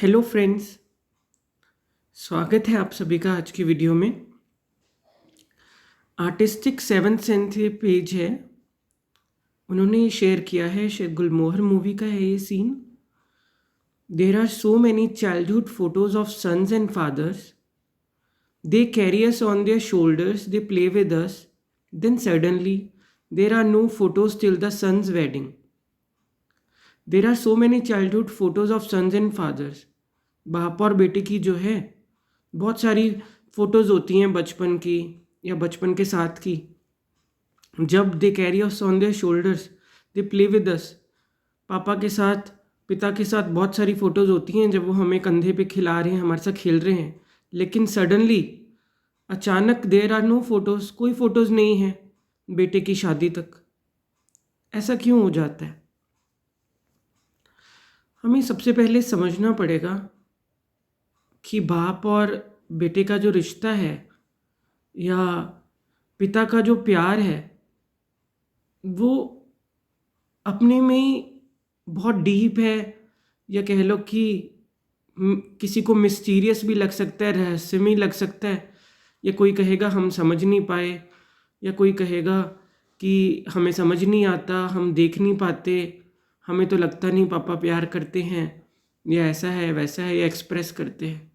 Hello friends. स्वागत है आप सभी का आज की वीडियो में। आर्टिस्टिक सेवन्थ सेंथ पेज है, उन्होंने ये शेयर किया है, गुलमोहर मूवी का है ये scene. There are so many childhood photos of sons and fathers, they carry us on their shoulders, they play with us, then suddenly there are no photos till the son's wedding. There are so many childhood photos of sons and fathers, बाप और बेटे की जो है बहुत सारी photos होती हैं बचपन की या बचपन के साथ की। जब दे carry us on their shoulders, they play with अस, पापा के साथ पिता के साथ बहुत सारी फ़ोटोज़ होती हैं जब वो हमें कंधे पे खिला रहे हैं, हमारे साथ खेल रहे हैं। लेकिन सडनली अचानक देयर आर नो फोटोज़, कोई फ़ोटोज़ नहीं है बेटे की शादी तक। ऐसा क्यों हो जाता है? हमें सबसे पहले समझना पड़ेगा कि बाप और बेटे का जो रिश्ता है या पिता का जो प्यार है वो अपने में ही बहुत डीप है, या कह लो कि किसी को मिस्टीरियस भी लग सकता है, रहस्यमय लग सकता है, या कोई कहेगा हम समझ नहीं पाए, या कोई कहेगा कि हमें समझ नहीं आता, हम देख नहीं पाते, हमें तो लगता नहीं पापा प्यार करते हैं, या ऐसा है वैसा है, या एक्सप्रेस करते हैं।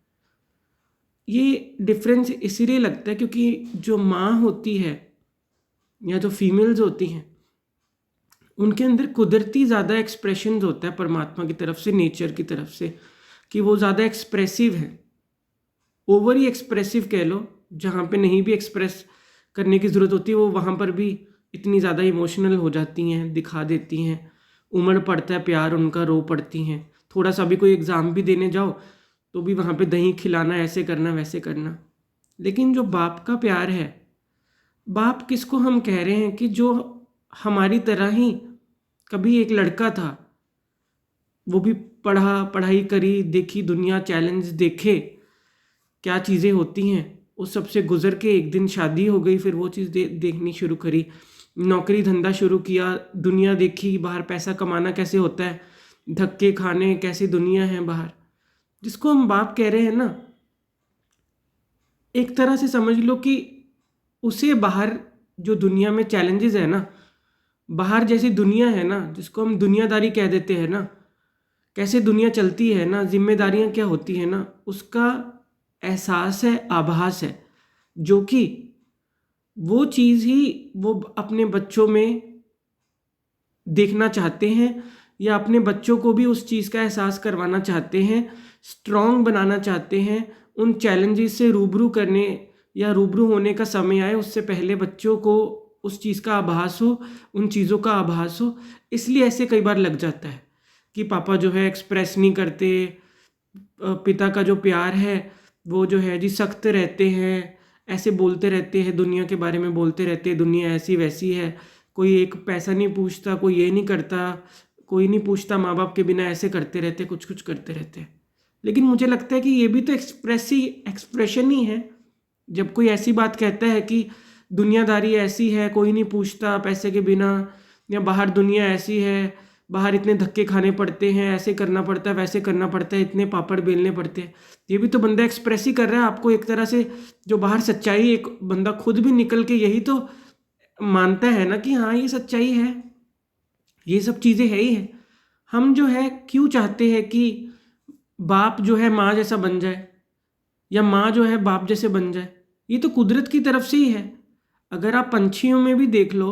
ये डिफरेंस इसीलिए लगता है क्योंकि जो माँ होती है या जो फीमेल्स होती हैं उनके अंदर कुदरती ज़्यादा एक्सप्रेशन होता है परमात्मा की तरफ से, नेचर की तरफ से, कि वो ज़्यादा एक्सप्रेसिव है। ओवर ही एक्सप्रेसिव कह लो, जहाँ पे नहीं भी एक्सप्रेस करने की ज़रूरत होती है वो वहाँ पर भी इतनी ज़्यादा इमोशनल हो जाती हैं, दिखा देती हैं, उमड़ पड़ता है प्यार उनका, रो पड़ती हैं। थोड़ा सा भी कोई एग्ज़ाम भी देने जाओ तो भी वहाँ पे दही खिलाना, ऐसे करना वैसे करना। लेकिन जो बाप का प्यार है, बाप किसको हम कह रहे हैं कि जो हमारी तरह ही कभी एक लड़का था, वो भी पढ़ाई करी, देखी दुनिया, चैलेंज देखे, क्या चीज़ें होती हैं, उस सब से गुजर के एक दिन शादी हो गई, फिर वो चीज़ देखनी शुरू करी, नौकरी धंधा शुरू किया, दुनिया देखी, बाहर पैसा कमाना कैसे होता है, धक्के खाने कैसे दुनिया है बाहर। जिसको हम बाप कह रहे हैं ना, एक तरह से समझ लो कि उसे बाहर जो दुनिया में चैलेंजेस है ना, बाहर जैसी दुनिया है ना, जिसको हम दुनियादारी कह देते हैं ना, कैसे दुनिया चलती है ना, जिम्मेदारियां क्या होती है ना, उसका एहसास है, आभास है, जो कि वो चीज़ ही वो अपने बच्चों में देखना चाहते हैं, या अपने बच्चों को भी उस चीज़ का एहसास करवाना चाहते हैं, स्ट्रॉन्ग बनाना चाहते हैं। उन चैलेंजेस से रूबरू करने या रूबरू होने का समय आए उससे पहले बच्चों को उस चीज़ का आभास हो, उन चीज़ों का आभास हो। इसलिए ऐसे कई बार लग जाता है कि पापा जो है एक्सप्रेस नहीं करते, पिता का जो प्यार है वो जो है जी सख्त रहते हैं, ऐसे बोलते रहते हैं, दुनिया के बारे में बोलते रहते हैं, दुनिया ऐसी वैसी है, कोई एक पैसा नहीं पूछता, कोई ये नहीं करता, कोई नहीं पूछता, माँ बाप के बिना ऐसे करते रहते, कुछ कुछ करते रहते हैं। लेकिन मुझे लगता है कि ये भी तो एक्सप्रेशन ही है। जब कोई ऐसी बात कहता है कि दुनियादारी ऐसी है, कोई नहीं पूछता पैसे के बिना, या बाहर दुनिया ऐसी है, बाहर इतने धक्के खाने पड़ते हैं, ऐसे करना पड़ता है, वैसे करना पड़ता है, इतने पापड़ बेलने पड़ते हैं, ये भी तो बंदा एक्सप्रेस ही कर रहा है आपको एक तरह से। जो बाहर सच्चाई एक बंदा खुद भी निकल के यही तो मानता है ना कि हाँ ये सच्चाई है, ये सब चीज़ें है ही है। हम जो है क्यों चाहते हैं कि बाप जो है माँ जैसा बन जाए, या माँ जो है बाप जैसे बन जाए? ये तो कुदरत की तरफ से ही है। अगर आप पंछियों में भी देख लो,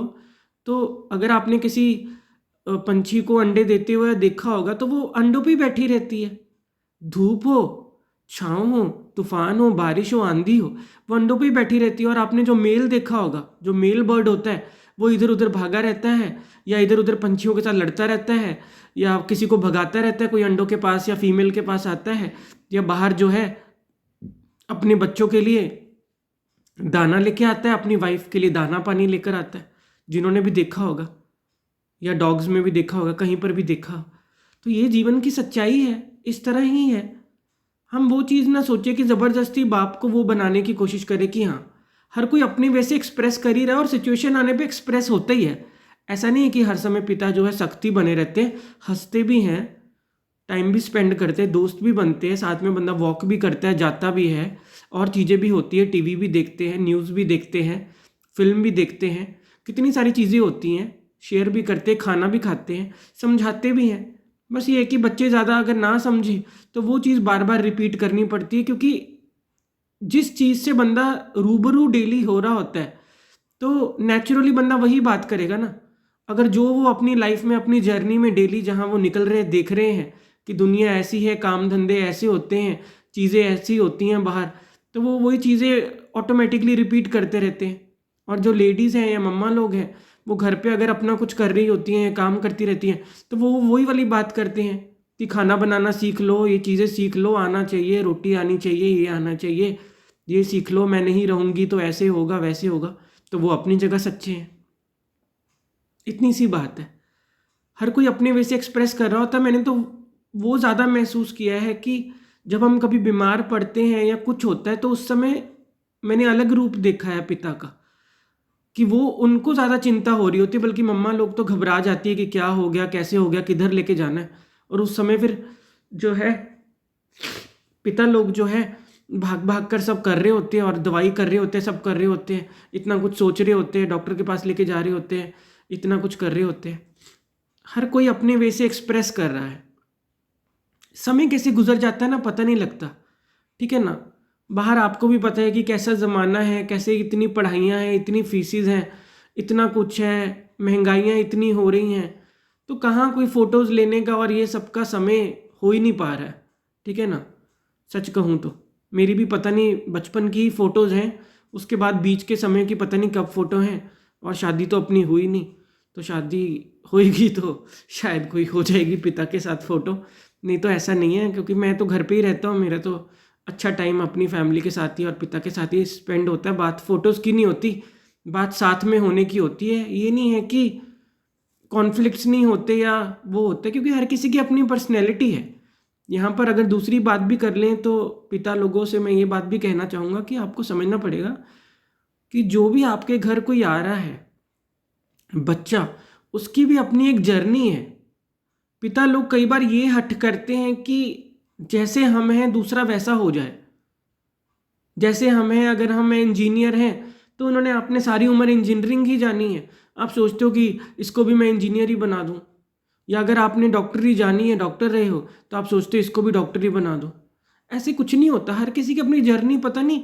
तो अगर आपने किसी पंछी को अंडे देते हुए देखा होगा तो वो अंडों पे ही बैठी रहती है। धूप हो, छाँव हो, तूफान हो, बारिश हो, आंधी हो, वो अंडों पे ही बैठी रहती है। और आपने जो मेल देखा होगा, जो मेल बर्ड होता है, वो इधर उधर भागा रहता है, या इधर उधर पंछियों के साथ लड़ता रहता है, या किसी को भगाता रहता है, कोई अंडों के पास या फीमेल के पास आता है, या बाहर जो है अपने बच्चों के लिए दाना लेके आता है, अपनी वाइफ के लिए दाना पानी लेकर आता है। जिन्होंने भी देखा होगा, या डॉग्स में भी देखा होगा, कहीं पर भी देखा। तो ये जीवन की सच्चाई है, इस तरह ही है। हम वो चीज़ ना सोचे कि ज़बरदस्ती बाप को वो बनाने की कोशिश करे कि हाँ हर कोई अपनी वैसे एक्सप्रेस कर ही रहा है, और सिचुएशन आने पे एक्सप्रेस होता ही है। ऐसा नहीं है कि हर समय पिता जो है सख्ती बने रहते हैं, हंसते भी हैं, टाइम भी स्पेंड करते हैं, दोस्त भी बनते हैं, साथ में बंदा वॉक भी करता है, जाता भी है, और चीज़ें भी होती है, टीवी भी देखते हैं, न्यूज़ भी देखते हैं, फिल्म भी देखते हैं, कितनी सारी चीज़ें होती हैं, शेयर भी करते हैं, खाना भी खाते हैं, समझाते भी हैं। बस ये है कि बच्चे ज़्यादा अगर ना समझे तो वो चीज़ बार बार रिपीट करनी पड़ती है, क्योंकि जिस चीज़ से बंदा रूबरू डेली हो रहा होता है तो नेचुरली बंदा वही बात करेगा ना। अगर जो वो अपनी लाइफ में, अपनी जर्नी में डेली जहाँ वो निकल रहे देख रहे हैं कि दुनिया ऐसी है, काम धंधे ऐसे होते हैं, चीज़ें ऐसी होती हैं बाहर, तो वो वही चीज़ें ऑटोमेटिकली रिपीट करते रहते हैं। और जो लेडीज़ हैं या मम्मा लोग हैं, वो घर पे अगर अपना कुछ कर रही होती हैं, काम करती रहती हैं, तो वो वही वाली बात करते हैं कि खाना बनाना सीख लो, ये चीज़ें सीख लो, आना चाहिए, रोटी आनी चाहिए, ये आना चाहिए, ये सीख लो, मैं नहीं रहूँगी तो ऐसे होगा वैसे होगा। तो वो अपनी जगह सच्चे हैं, इतनी सी बात है। हर कोई अपने वे से एक्सप्रेस कर रहा होता है। मैंने तो वो ज़्यादा महसूस किया है कि जब हम कभी बीमार पड़ते हैं या कुछ होता है तो उस समय मैंने अलग रूप देखा है पिता का, कि वो उनको ज़्यादा चिंता हो रही होती है, बल्कि मम्मा लोग तो घबरा जाती है कि क्या हो गया, कैसे हो गया, किधर लेके जाना है। और उस समय फिर जो है पिता लोग जो है भाग भाग कर सब कर रहे होते हैं, और दवाई कर रहे होते हैं, सब कर रहे होते हैं, इतना कुछ सोच रहे होते हैं, डॉक्टर के पास लेके जा रहे होते हैं, इतना कुछ कर रहे होते हैं। हर कोई अपने वे से एक्सप्रेस कर रहा है। समय कैसे गुजर जाता है ना, पता नहीं लगता। ठीक है ना। बाहर आपको भी पता है कि कैसा ज़माना है, कैसे इतनी पढ़ाइयाँ हैं, इतनी फीसिस हैं, इतना कुछ है, महंगाइयाँ इतनी हो रही हैं, तो कहाँ कोई फ़ोटोज़ लेने का और ये सब का समय हो ही नहीं पा रहा है। ठीक है ना। सच कहूँ तो मेरी भी पता नहीं बचपन की फ़ोटोज़ हैं, उसके बाद बीच के समय की पता नहीं कब फ़ोटो हैं, और शादी तो अपनी हुई नहीं। तो शादी होएगी तो शायद कोई हो जाएगी पिता के साथ फ़ोटो, नहीं तो ऐसा नहीं है, क्योंकि मैं तो घर पे ही रहता हूँ। मेरा तो अच्छा टाइम अपनी फैमिली के साथ ही और पिता के साथ ही स्पेंड होता है। बात फ़ोटोज़ की नहीं होती, बात साथ में होने की होती है। ये नहीं है कि कॉन्फ्लिक्ट्स नहीं होते या वो होते, क्योंकि हर किसी की अपनी पर्सनैलिटी है। यहाँ पर अगर दूसरी बात भी कर लें तो पिता लोगों से मैं ये बात भी कहना चाहूँगा कि आपको समझना पड़ेगा कि जो भी आपके घर कोई आ रहा है बच्चा, उसकी भी अपनी एक जर्नी है। पिता लोग कई बार ये हट करते हैं कि जैसे हम हैं दूसरा वैसा हो जाए। जैसे हम हैं, अगर हम इंजीनियर हैं तो उन्होंने अपने सारी उम्र इंजीनियरिंग ही जानी है। आप सोचते हो कि इसको भी मैं इंजीनियर ही बना दूं, या अगर आपने डॉक्टरी जानी है, डॉक्टर रहे हो, तो आप सोचते हो इसको भी डॉक्टरी बना दो। ऐसे कुछ नहीं होता। हर किसी की अपनी जर्नी, पता नहीं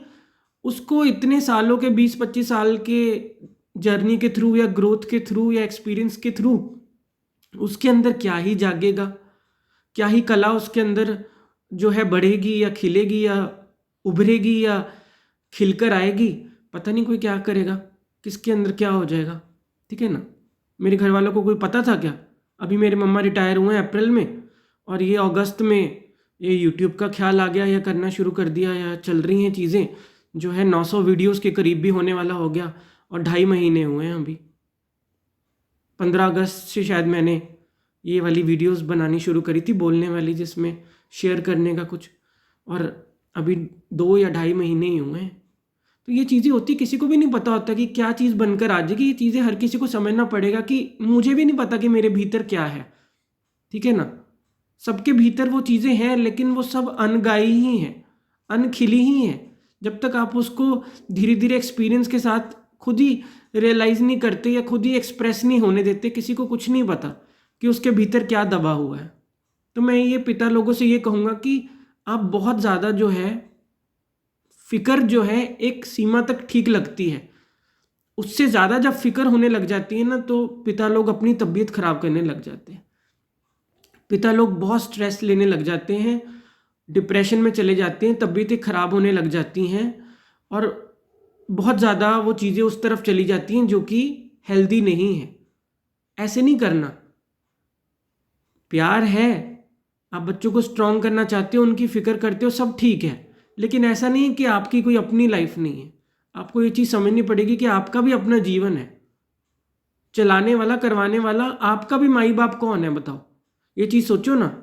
उसको इतने सालों के, 20-25 साल के जर्नी के थ्रू या ग्रोथ के थ्रू या एक्सपीरियंस के थ्रू उसके अंदर क्या ही जागेगा, क्या ही कला उसके अंदर जो है बढ़ेगी या खिलेगी या उभरेगी या खिलकर आएगी। पता नहीं कोई क्या करेगा, किसके अंदर क्या हो जाएगा। ठीक है ना। मेरे घर वालों को कोई पता था क्या? अभी मेरे मम्मा रिटायर हुए हैं अप्रैल में, और ये अगस्त में ये यूट्यूब का ख्याल आ गया या करना शुरू कर दिया, या चल रही हैं चीज़ें, जो है 900 वीडियोस के करीब भी होने वाला हो गया, और 2.5 महीने हुए हैं अभी। 15 अगस्त से शायद मैंने ये वाली वीडियोस बनानी शुरू करी थी, बोलने वाली, जिसमें शेयर करने का कुछ, और अभी 2 या 2.5 महीने ही हुए हैं। तो ये चीज़ें होती, किसी को भी नहीं पता होता कि क्या चीज़ बनकर आ जाएगी। ये चीज़ें हर किसी को समझना पड़ेगा कि मुझे भी नहीं पता कि मेरे भीतर क्या है। ठीक है ना। सबके भीतर वो चीज़ें हैं, लेकिन वो सब अनगाई ही हैं, अनखिली ही हैं। जब तक आप उसको धीरे धीरे एक्सपीरियंस के साथ खुद ही रियलाइज़ नहीं करते या खुद ही एक्सप्रेस नहीं होने देते, किसी को कुछ नहीं पता कि उसके भीतर क्या दबा हुआ है। तो मैं ये पिता लोगों से ये कहूँगा कि आप बहुत ज़्यादा जो है फ़िक्र जो है एक सीमा तक ठीक लगती है, उससे ज़्यादा जब फ़िक्र होने लग जाती है ना, तो पिता लोग अपनी तबीयत ख़राब करने लग जाते हैं। पिता लोग बहुत स्ट्रेस लेने लग जाते हैं, डिप्रेशन में चले जाते हैं, तबीयतें ख़राब होने लग जाती हैं, और बहुत ज़्यादा वो चीज़ें उस तरफ चली जाती हैं जो कि हेल्दी नहीं है। ऐसे नहीं करना। प्यार है, आप बच्चों को स्ट्रॉन्ग करना चाहते हो, उनकी फ़िक्र करते हो, सब ठीक है, लेकिन ऐसा नहीं है कि आपकी कोई अपनी लाइफ नहीं है। आपको ये चीज़ समझनी पड़ेगी कि आपका भी अपना जीवन है। चलाने वाला, करवाने वाला आपका भी माई बाप कौन है, बताओ। ये चीज़ सोचो ना।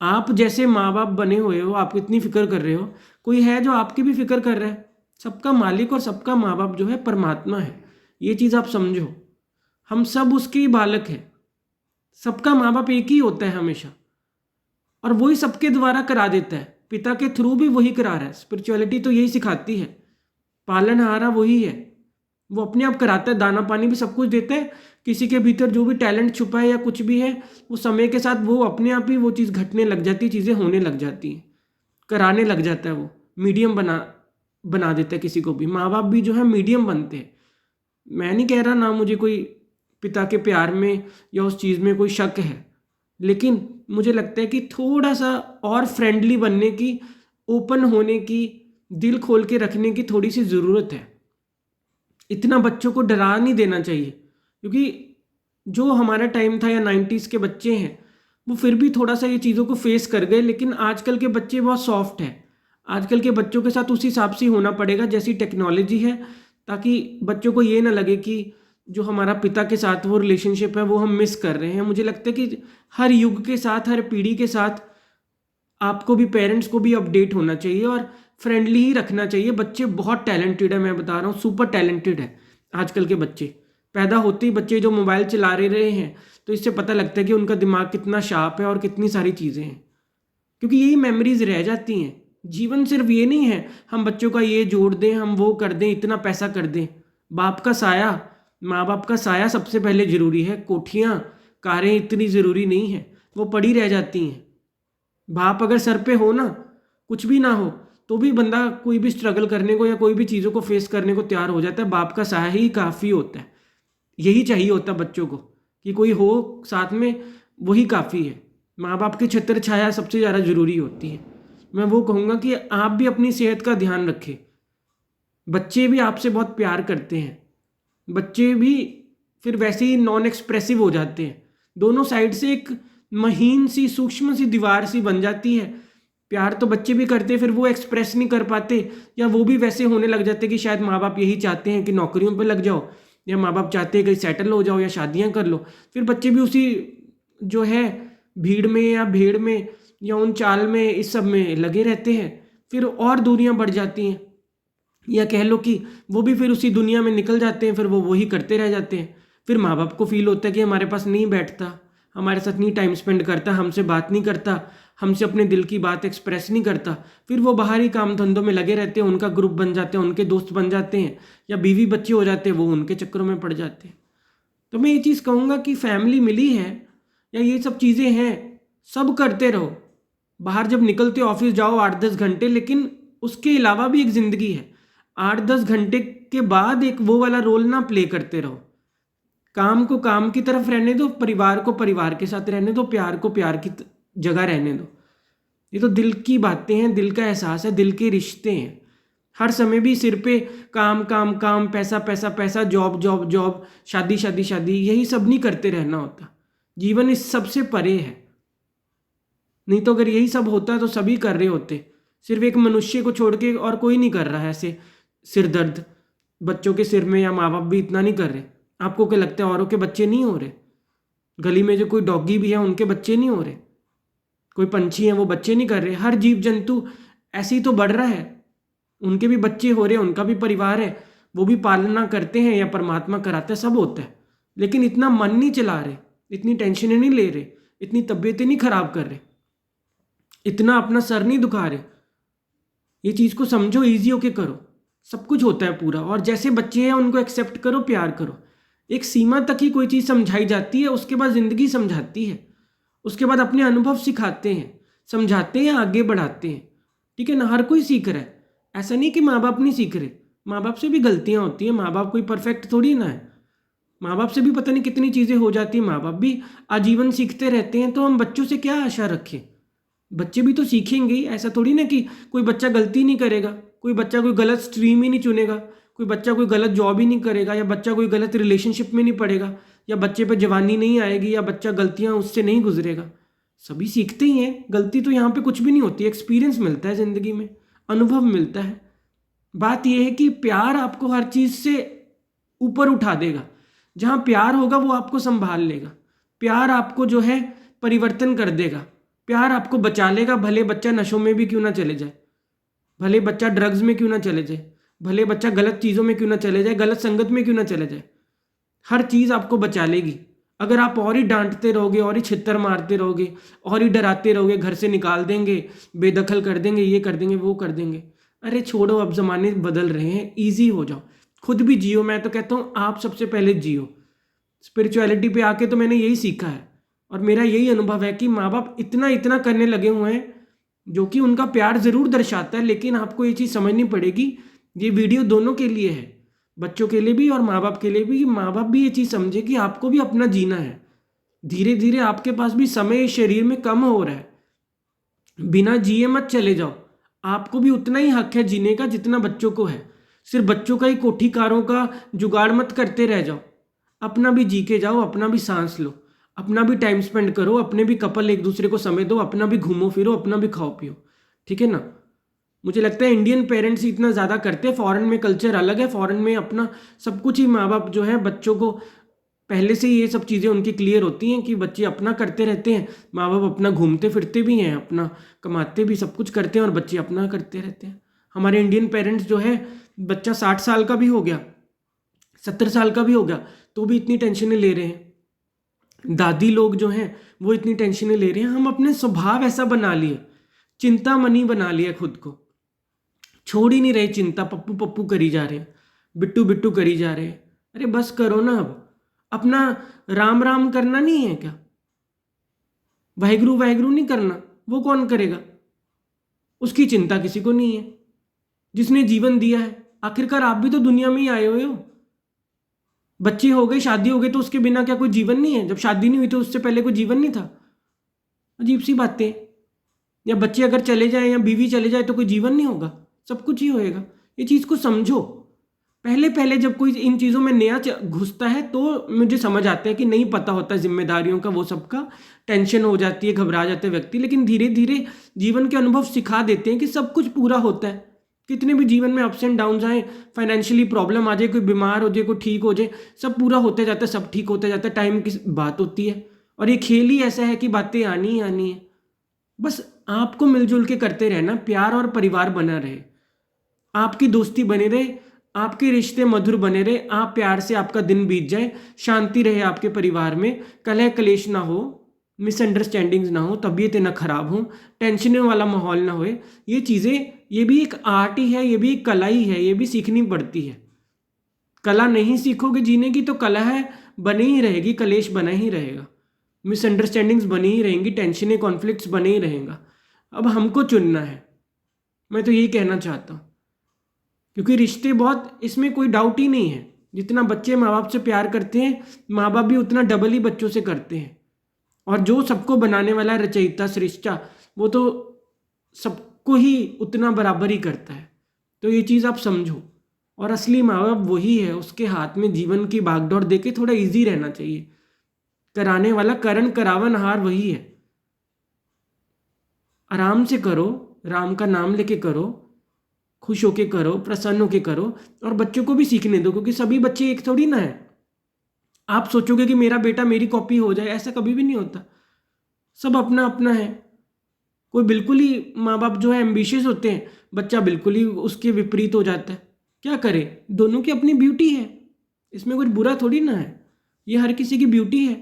आप जैसे माँ बाप बने हुए हो, आप इतनी फिक्र कर रहे हो, कोई है जो आपकी भी फिक्र कर रहा है। सबका मालिक और सबका माँ बाप जो है परमात्मा है। ये चीज़ आप समझो। हम सब उसके ही बालक हैं। सबका माँ बाप एक ही होता है हमेशा। और वही सबके द्वारा करा देता है, पिता के थ्रू भी वही करा रहा है। स्पिरिचुअलिटी तो यही सिखाती है, पालनहारा वही है, वो अपने आप कराता है, दाना पानी भी सब कुछ देता है। किसी के भीतर जो भी टैलेंट छुपा है या कुछ भी है, वो समय के साथ वो अपने आप ही वो चीज़ घटने लग जाती है, चीज़ें होने लग जाती हैं, कराने लग जाता है। वो मीडियम बना देता है किसी को भी। माँ बाप भी जो है मीडियम बनते हैं। मैं नहीं कह रहा ना मुझे कोई पिता के प्यार में या उस चीज़ में कोई शक है, लेकिन मुझे लगता है कि थोड़ा सा और फ्रेंडली बनने की, ओपन होने की, दिल खोल के रखने की थोड़ी सी ज़रूरत है। इतना बच्चों को डरा नहीं देना चाहिए, क्योंकि जो हमारा टाइम था या 90s के बच्चे हैं वो फिर भी थोड़ा सा ये चीज़ों को फेस कर गए, लेकिन आजकल के बच्चे बहुत सॉफ्ट हैं। आजकल के बच्चों के साथ उस हिसाब से होना पड़ेगा जैसी टेक्नोलॉजी है, ताकि बच्चों को ये ना लगे कि जो हमारा पिता के साथ वो रिलेशनशिप है वो हम मिस कर रहे हैं। मुझे लगता है कि हर युग के साथ, हर पीढ़ी के साथ आपको भी, पेरेंट्स को भी अपडेट होना चाहिए और फ्रेंडली ही रखना चाहिए। बच्चे बहुत टैलेंटेड है, मैं बता रहा हूँ, सुपर टैलेंटेड है आजकल के बच्चे। पैदा होते ही बच्चे जो मोबाइल चला रहे हैं, तो इससे पता लगता है कि उनका दिमाग कितना शार्प है और कितनी सारी चीज़ें हैं, क्योंकि यही मेमोरीज रह जाती हैं। जीवन सिर्फ ये नहीं है हम बच्चों का ये जोड़ दें, हम वो कर दें, इतना पैसा कर दें। बाप का साया, माँ बाप का साया सबसे पहले ज़रूरी है। कोठियाँ, कारें इतनी ज़रूरी नहीं है, वो पड़ी रह जाती हैं। बाप अगर सर पे हो ना, कुछ भी ना हो, तो भी बंदा कोई भी स्ट्रगल करने को या कोई भी चीज़ों को फेस करने को तैयार हो जाता है। बाप का साया ही काफ़ी होता है। यही चाहिए होता है बच्चों को, कि कोई हो साथ में, वही काफ़ी है। माँ बाप की छत्र छाया सबसे ज़्यादा ज़रूरी होती है। मैं वो कहूँगा कि आप भी अपनी सेहत का ध्यान रखें। बच्चे भी आपसे बहुत प्यार करते हैं, बच्चे भी फिर वैसे ही नॉन एक्सप्रेसिव हो जाते हैं। दोनों साइड से एक महीन सी, सूक्ष्म सी दीवार सी बन जाती है। प्यार तो बच्चे भी करते हैं, फिर वो एक्सप्रेस नहीं कर पाते, या वो भी वैसे होने लग जाते कि शायद माँ बाप यही चाहते हैं कि नौकरियों पे लग जाओ, या माँ बाप चाहते हैं कि सेटल हो जाओ या शादियाँ कर लो। फिर बच्चे भी उसी जो है भीड़ में या भेड़ में या उन चाल में, इस सब में लगे रहते हैं। फिर और दूरियां बढ़ जाती हैं, या कह लो कि वो भी फिर उसी दुनिया में निकल जाते हैं, फिर वो वही करते रह जाते हैं। फिर माँ बाप को फील होता है कि हमारे पास नहीं बैठता, हमारे साथ नहीं टाइम स्पेंड करता, हमसे बात नहीं करता, हमसे अपने दिल की बात एक्सप्रेस नहीं करता। फिर वो बाहरी काम धंधों में लगे रहते हैं, उनका ग्रुप बन जाते हैं, उनके दोस्त बन जाते हैं, या बीवी बच्चे हो जाते हैं, वो उनके चक्करों में पड़ जाते हैं। तो मैं ये चीज़ कहूँगा कि फैमिली मिली है या ये सब चीज़ें हैं, सब करते रहो। बाहर जब निकलते ऑफिस जाओ 8-10 घंटे, लेकिन उसके अलावा भी एक ज़िंदगी है। 8-10 घंटे के बाद एक वो वाला रोल ना प्ले करते रहो। काम को काम की तरफ रहने दो, परिवार को परिवार के साथ रहने दो, प्यार को प्यार की जगह रहने दो। ये तो दिल की बातें हैं, दिल का एहसास है, दिल के रिश्ते हैं। हर समय भी सिर पे काम काम काम, पैसा पैसा पैसा, जॉब जॉब जॉब, शादी शादी शादी, यही सब नहीं करते रहना होता। जीवन इस सबसे परे है। नहीं तो अगर यही सब होता तो सभी कर रहे होते। सिर्फ एक मनुष्य को छोड़ के और कोई नहीं कर रहा है ऐसे सिर दर्द बच्चों के सिर में, या माँ बाप भी इतना नहीं कर रहे। आपको क्या लगता है औरों के बच्चे नहीं हो रहे? गली में जो कोई डॉगी भी है उनके बच्चे नहीं हो रहे? कोई पंछी है वो बच्चे नहीं कर रहे? हर जीव जंतु ऐसे ही तो बढ़ रहा है, उनके भी बच्चे हो रहे हैं, उनका भी परिवार है, वो भी पालना करते हैं या परमात्मा कराता है, सब होता है। लेकिन इतना मन नहीं चला रहे, इतनी टेंशनें नहीं ले रहे, इतनी तबीयतें नहीं खराब कर रहे, इतना अपना सर नहीं दुखा रहे। ये चीज़ को समझो, ईजी होके करो, सब कुछ होता है पूरा। और जैसे बच्चे हैं उनको एक्सेप्ट करो, प्यार करो। एक सीमा तक ही कोई चीज़ समझाई जाती है, उसके बाद ज़िंदगी समझाती है। उसके बाद अपने अनुभव सिखाते हैं, समझाते हैं, आगे बढ़ाते हैं। ठीक है ना? हर कोई सीख रहा है, ऐसा नहीं कि माँ बाप नहीं सीख रहे। माँ बाप से भी गलतियाँ होती हैं, माँ बाप कोई परफेक्ट थोड़ी ना है। माँ बाप से भी पता नहीं कितनी चीज़ें हो जाती हैं, माँ बाप भी आजीवन सीखते रहते हैं। तो हम बच्चों से क्या आशा रखें? बच्चे भी तो सीखेंगे ही। ऐसा थोड़ी ना कि कोई बच्चा गलती नहीं करेगा, कोई बच्चा कोई गलत स्ट्रीम ही नहीं चुनेगा, कोई बच्चा कोई गलत जॉब ही नहीं करेगा, या बच्चा कोई गलत रिलेशनशिप में नहीं पड़ेगा, या बच्चे पे जवानी नहीं आएगी, या बच्चा गलतियां उससे नहीं गुजरेगा। सभी सीखते ही हैं। गलती तो यहाँ पे कुछ भी नहीं होती, एक्सपीरियंस मिलता है ज़िंदगी में, अनुभव मिलता है। बात यह है कि प्यार आपको हर चीज़ से ऊपर उठा देगा। जहाँ प्यार होगा वो आपको संभाल लेगा। प्यार आपको जो है परिवर्तन कर देगा। प्यार आपको बचा लेगा, भले बच्चा नशों में भी क्यों ना चले जाए, भले बच्चा ड्रग्स में क्यों ना चले जाए, भले बच्चा गलत चीज़ों में क्यों ना चले जाए, गलत संगत में क्यों ना चले जाए। हर चीज़ आपको बचा लेगी अगर आप और ही डांटते रहोगे और ही छित्तर मारते रहोगे और ही डराते रहोगे, घर से निकाल देंगे, बेदखल कर देंगे, ये कर देंगे, वो कर देंगे, अरे छोड़ो, अब ज़माने बदल रहे हैं, ईजी हो जाओ, खुद भी जियो। मैं तो कहता हूँ आप सबसे पहले जियो। स्पिरिचुअलिटी पे आके तो मैंने यही सीखा है और मेरा यही अनुभव है कि माँ बाप इतना इतना करने लगे हुए हैं जो कि उनका प्यार ज़रूर दर्शाता है, लेकिन आपको ये चीज़ समझनी पड़ेगी, ये वीडियो दोनों के लिए है, बच्चों के लिए भी और माँ बाप के लिए भी। माँ बाप भी ये चीज़ समझे कि आपको भी अपना जीना है। धीरे धीरे आपके पास भी समय शरीर में कम हो रहा है, बिना जिए मत चले जाओ। आपको भी उतना ही हक है जीने का जितना बच्चों को है। सिर्फ बच्चों का ही कोठी कारों का जुगाड़ मत करते रह जाओ, अपना भी जी के जाओ, अपना भी सांस लो, अपना भी टाइम स्पेंड करो, अपने भी कपल एक दूसरे को समय दो, अपना भी घूमो फिरो, अपना भी खाओ पियो, ठीक है ना। मुझे लगता है इंडियन पेरेंट्स इतना ज़्यादा करते हैं, फॉरेन में कल्चर अलग है, फॉरेन में अपना सब कुछ ही माँ बाप जो है बच्चों को पहले से ये सब चीज़ें उनकी क्लियर होती हैं कि बच्चे अपना करते रहते हैं, माँ बाप अपना घूमते फिरते भी हैं, अपना कमाते भी, सब कुछ करते हैं और बच्चे अपना करते रहते हैं। हमारे इंडियन पेरेंट्स जो है, बच्चा 60 साल का भी हो गया, 70 साल का भी हो गया तो भी इतनी टेंशनें ले रहे हैं। दादी लोग जो हैं वो इतनी टेंशनें ले रहे हैं। हम अपने स्वभाव ऐसा बना लिए, चिंतामणि बना लिया खुद को, छोड़ ही नहीं रहे चिंता, पप्पू पप्पू करी जा रहे हैं, बिट्टू बिट्टू करी जा रहे हैं। अरे बस करो ना, अब अपना राम राम करना नहीं है क्या? वाहिगुरु वाहिगुरु नहीं करना? वो कौन करेगा? उसकी चिंता किसी को नहीं है, जिसने जीवन दिया है। आखिरकार आप भी तो दुनिया में ही आए हुए हो। बच्चे हो गए, शादी हो गई, तो उसके बिना क्या कोई जीवन नहीं है? जब शादी नहीं हुई तो उससे पहले कोई जीवन नहीं था? अजीब सी बातें। या बच्चे अगर चले जाए या बीवी चले जाए तो कोई जीवन नहीं होगा? सब कुछ ही होएगा। ये चीज़ को समझो। पहले पहले जब कोई इन चीज़ों में नया घुसता है तो मुझे समझ आता है कि नहीं पता होता जिम्मेदारियों का, वो सबका टेंशन हो जाती है, घबरा जाते हैं व्यक्ति। लेकिन धीरे धीरे जीवन के अनुभव सिखा देते हैं कि सब कुछ पूरा होता है। कितने भी जीवन में अप्स एंड डाउन आए, फाइनेंशियली प्रॉब्लम आ जाए, कोई बीमार हो जाए, कोई ठीक हो जाए, सब पूरा होते जाता है, सब ठीक होते जाता है। टाइम की बात होती है और ये खेल ही ऐसा है कि बातें आनी ही आनी है। बस आपको मिलजुल के करते रहना, प्यार और परिवार बना रहे, आपकी दोस्ती बने रहे, आपके रिश्ते मधुर बने रहे, आप प्यार से आपका दिन बीत जाए, शांति रहे आपके परिवार में, कलह कलेश ना हो, मिसअंडरस्टैंडिंग्स ना हो, तबीयतें ना खराब हो, टेंशन वाला माहौल ना होए। ये चीज़ें, ये भी एक आर्ट ही है, ये भी एक कला ही है, ये भी सीखनी पड़ती है। कला नहीं सीखोगे जीने की तो कला है बनी ही रहेगी, कलेश बना ही रहेगा, मिसअंडरस्टैंडिंग्स बनी ही रहेंगी, टेंशनें कॉन्फ्लिक्ट्स बने ही रहेगा। अब हमको चुनना है, मैं तो यही कहना चाहता हूँ। क्योंकि रिश्ते बहुत, इसमें कोई डाउट ही नहीं है, जितना बच्चे माँ बाप से प्यार करते हैं, माँ बाप भी उतना डबल ही बच्चों से करते हैं। और जो सबको बनाने वाला रचयिता सृष्टा, वो तो सबको ही उतना बराबर ही करता है। तो ये चीज़ आप समझो। और असली माँ बाप वही है, उसके हाथ में जीवन की भागदौड़ देके थोड़ा इजी रहना चाहिए। कराने वाला करण करावन हार वही है। आराम से करो, राम का नाम लेके करो, खुश होके करो, प्रसन्न होके करो, और बच्चों को भी सीखने दो, क्योंकि सभी बच्चे एक थोड़ी ना है। आप सोचोगे कि मेरा बेटा मेरी कॉपी हो जाए, ऐसा कभी भी नहीं होता। सब अपना अपना है। कोई बिल्कुल ही माँ बाप जो है एम्बिशियस होते हैं, बच्चा बिल्कुल ही उसके विपरीत हो जाता है। क्या करे? दोनों की अपनी ब्यूटी है, इसमें कुछ बुरा थोड़ी ना है। ये हर किसी की ब्यूटी है।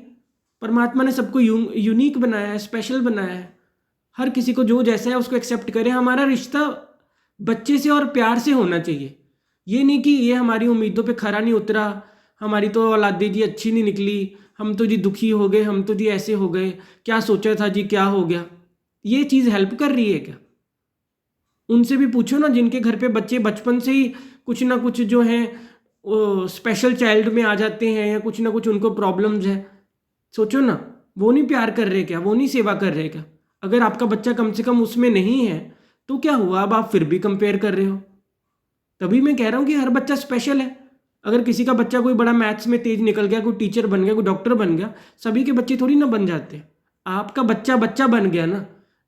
परमात्मा ने सबको यूनिक बनाया है, स्पेशल बनाया है। हर किसी को जो जैसा है उसको एक्सेप्ट करें। हमारा रिश्ता बच्चे से और प्यार से होना चाहिए। ये नहीं कि ये हमारी उम्मीदों पे खरा नहीं उतरा, हमारी तो औलादी जी अच्छी नहीं निकली, हम तो जी दुखी हो गए, हम तो जी ऐसे हो गए, क्या सोचा था जी, क्या हो गया। ये चीज़ हेल्प कर रही है क्या? उनसे भी पूछो ना, जिनके घर पे बच्चे बचपन से ही कुछ ना कुछ जो है वो स्पेशल चाइल्ड में आ जाते हैं, या कुछ ना कुछ उनको प्रॉब्लम्स है। सोचो ना, वो नहीं प्यार कर रहे क्या? वो नहीं सेवा कर रहे क्या? अगर आपका बच्चा कम से कम उसमें नहीं है तो क्या हुआ? अब आप फिर भी कंपेयर कर रहे हो। तभी मैं कह रहा हूँ कि हर बच्चा स्पेशल है। अगर किसी का बच्चा कोई बड़ा मैथ्स में तेज निकल गया, कोई टीचर बन गया, कोई डॉक्टर बन गया, सभी के बच्चे थोड़ी ना बन जाते। आपका बच्चा बच्चा बन गया ना,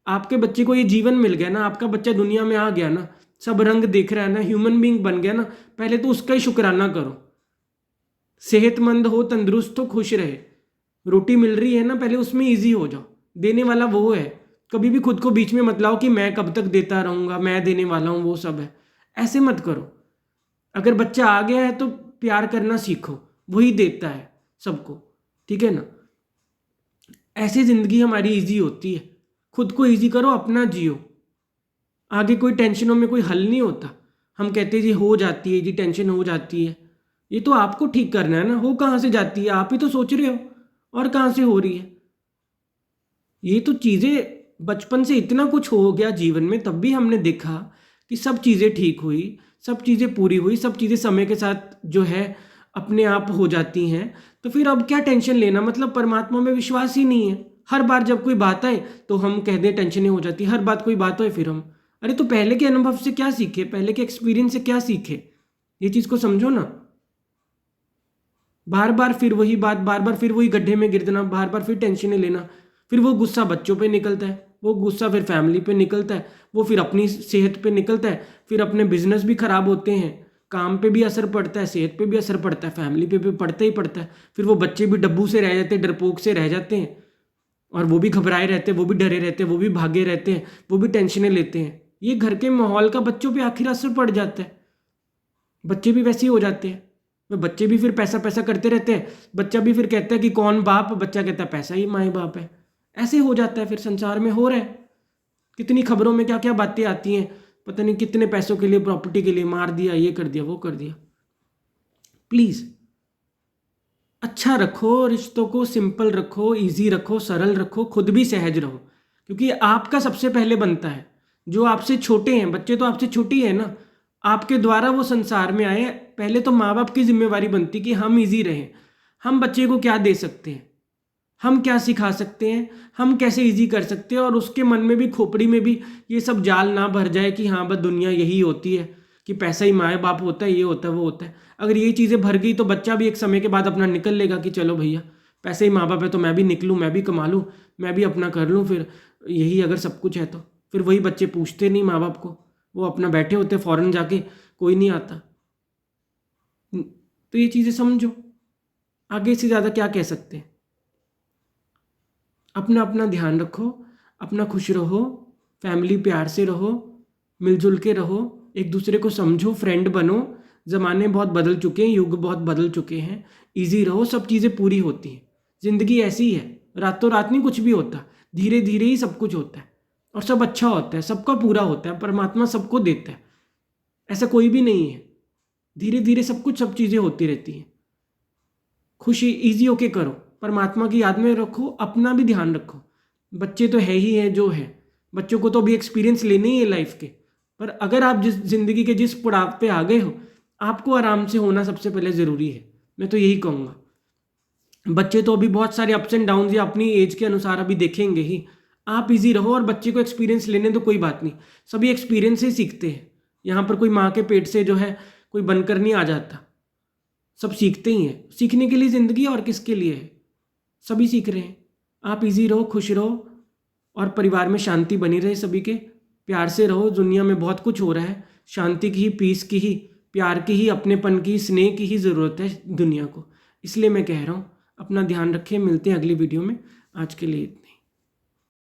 आपके बच्चे को ये जीवन मिल गया ना, आपका बच्चा दुनिया में आ गया ना, सब रंग देख रहा है ना, ह्यूमन बींग बन गया ना, पहले तो उसका ही शुक्राना करो। सेहतमंद हो, तंदुरुस्त हो, खुश रहे, रोटी मिल रही है ना, पहले उसमें ईजी हो जाओ। देने वाला वो है। कभी भी खुद को बीच में मत लाओ कि मैं कब तक देता रहूँगा, मैं देने वाला हूँ, वो सब है, ऐसे मत करो। अगर बच्चा आ गया है तो प्यार करना सीखो, वही देता है सबको, ठीक है ना। ऐसे ज़िंदगी हमारी इजी होती है। खुद को इजी करो, अपना जियो। आगे कोई टेंशनों में कोई हल नहीं होता। हम कहते हैं जी हो जाती है, जी टेंशन हो जाती है। ये तो आपको ठीक करना है ना। हो कहाँ से जाती है? आप ही तो सोच रहे हो, और कहाँ से हो रही है? ये तो चीज़ें बचपन से इतना कुछ हो गया जीवन में, तब भी हमने देखा कि सब चीज़ें ठीक हुई, सब चीज़ें पूरी हुई, सब चीज़ें समय के साथ जो है अपने आप हो जाती हैं। तो फिर अब क्या टेंशन लेना? मतलब परमात्मा में विश्वास ही नहीं है। हर बार जब कोई बात आए तो हम कह दें टेंशनें हो जाती, हर बात कोई बात हो फिर हम, अरे तो पहले के अनुभव से क्या सीखे, पहले के एक्सपीरियंस से क्या सीखे? ये चीज़ को समझो ना। बार बार फिर वही बात, बार बार फिर वही गड्ढे में गिर देना, बार बार फिर टेंशनें लेना। फिर वो गुस्सा बच्चों पे निकलता है, वो गुस्सा फिर फैमिली पे निकलता है, वो फिर अपनी सेहत पे निकलता है, फिर अपने बिजनेस भी खराब होते हैं, काम पे भी असर पड़ता है, सेहत पे भी असर पड़ता है, फैमिली पे भी पड़ता ही पड़ता है। फिर वो बच्चे भी डब्बू से रह जाते हैं, डरपोक से रह जाते हैं, और वो भी घबराए रहते हैं, वो भी डरे रहते हैं, वो भी भागे रहते हैं, वो भी टेंशनें लेते हैं। ये घर के माहौल का बच्चों पे आखिर असर पड़ जाता है। बच्चे भी वैसे ही हो जाते हैं। वो बच्चे भी फिर पैसा पैसा करते रहते हैं। बच्चा भी फिर कहता है कि कौन बाप, बच्चा कहता है पैसा ही माए बाप है। ऐसे हो जाता है, फिर संसार में हो रहा है। कितनी खबरों में क्या क्या बातें आती हैं, पता नहीं कितने पैसों के लिए, प्रॉपर्टी के लिए मार दिया, ये कर दिया, वो कर दिया। प्लीज़ अच्छा रखो, रिश्तों को सिंपल रखो, इजी रखो, सरल रखो, खुद भी सहज रहो, क्योंकि आपका सबसे पहले बनता है। जो आपसे छोटे हैं, बच्चे तो आपसे छोटी है ना, आपके द्वारा वो संसार में आए। पहले तो माँ बाप की जिम्मेवारी बनती कि हम इजी रहें। हम बच्चे को क्या दे सकते हैं, हम क्या सिखा सकते हैं, हम कैसे इजी कर सकते हैं, और उसके मन में भी, खोपड़ी में भी ये सब जाल ना भर जाए कि हाँ बस दुनिया यही होती है, कि पैसा ही माँ बाप होता है, ये होता है, वो होता है। अगर ये चीज़ें भर गई तो बच्चा भी एक समय के बाद अपना निकल लेगा कि चलो भैया पैसे ही माँ बाप है तो मैं भी निकलूँ, मैं भी कमा लूँ, मैं भी अपना कर लूँ। फिर यही अगर सब कुछ है तो फिर वही बच्चे पूछते नहीं माँ बाप को, वो अपना बैठे होते फॉरेन जाके, कोई नहीं आता। तो ये चीज़ें समझो, आगे से ज़्यादा क्या कह सकते हैं। अपना अपना ध्यान रखो, अपना खुश रहो, फैमिली प्यार से रहो, मिलजुल के रहो, एक दूसरे को समझो, फ्रेंड बनो। ज़माने बहुत बदल चुके हैं, युग बहुत बदल चुके हैं। इजी रहो, सब चीज़ें पूरी होती हैं। ज़िंदगी ऐसी है, रातों रात नहीं कुछ भी होता, धीरे धीरे ही सब कुछ होता है, और सब अच्छा होता है, सबका पूरा होता है। परमात्मा सबको देता है, ऐसा कोई भी नहीं है। धीरे धीरे सब कुछ, सब चीज़ें होती रहती हैं। खुशी इजी होके करो, परमात्मा की याद में रखो, अपना भी ध्यान रखो। बच्चे तो है ही है जो है, बच्चों को तो अभी एक्सपीरियंस लेने ही है लाइफ के। पर अगर आप जिस जिंदगी के जिस पड़ाव पे आ गए हो, आपको आराम से होना सबसे पहले ज़रूरी है। मैं तो यही कहूँगा। बच्चे तो अभी बहुत सारे अप्स एंड डाउन या अपनी एज के अनुसार अभी देखेंगे ही। आप इजी रहो, और बच्चे को एक्सपीरियंस लेने तो कोई बात नहीं, सभी एक्सपीरियंस से सीखते हैं। यहाँ पर कोई माँ के पेट से जो है कोई बनकर नहीं आ जाता, सब सीखते ही हैं। सीखने के लिए ज़िंदगी और किसके लिए है, सभी सीख रहे हैं। आप इजी रहो, खुश रहो, और परिवार में शांति बनी रहे, सभी के प्यार से रहो। दुनिया में बहुत कुछ हो रहा है, शांति की ही, पीस की ही, प्यार की ही, अपनेपन की, स्नेह की ही ज़रूरत है दुनिया को। इसलिए मैं कह रहा हूँ अपना ध्यान रखें। मिलते हैं अगली वीडियो में, आज के लिए।